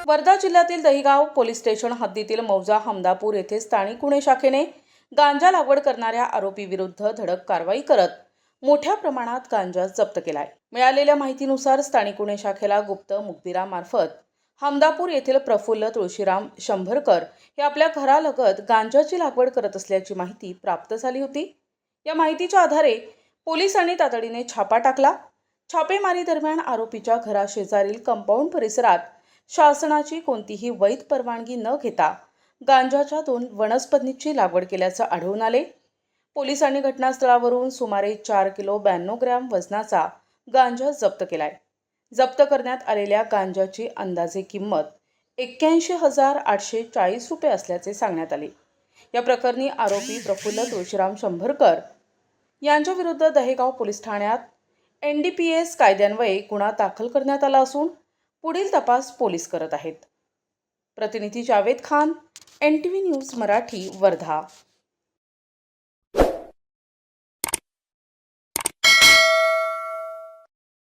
वर्धा जिल्ह्यातील Dahigaon police station हद्दीतील मौजा हमदापूर येथे स्थानिक गुन्हे शाखेने गांजा लागवड करणाऱ्या आरोपी विरुद्ध धडक कारवाई करत मोठ्या प्रमाणात गांजा जप्त केलाय। मिळालेल्या माहितीनुसार स्थानिक गुन्हे शाखेला गुप्त मुखबिरामार्फत हमदापूर येथील प्रफुल्ल तुळशीराम शंभरकर हे आपल्या घरालगत गांजाची लागवड करत असल्याची माहिती प्राप्त झाली होती। या माहितीच्या आधारे पोलिसांनी तातडीने छापा टाकला। छापेमारी दरम्यान आरोपीच्या घराशेजारील कंपाऊंड परिसरात शासनाची कोणतीही वैध परवानगी न घेता गांजाच्या 2 वनस्पतींची लागवड केल्याचं आढळून आले। पोलिसांनी घटनास्थळावरून सुमारे 4 किलो 92 ग्रॅम वजनाचा गांजा जप्त केलाय। जप्त करण्यात आलेल्या गांजाची अंदाजे किंमत 81,840 रुपये असल्याचे सांगण्यात आले। या प्रकरणी आरोपी प्रफुल्ल तुळशीराम शंभरकर यांच्या विरुद्ध दहेगाव पोलीस ठाण्यात NDPS कायद्यान्वये गुन्हा दाखल करण्यात आला असून पुढील तपास पोलीस करत आहेत। प्रतिनिधी जावेद खान, NTV न्यूज मराठी, वर्धा।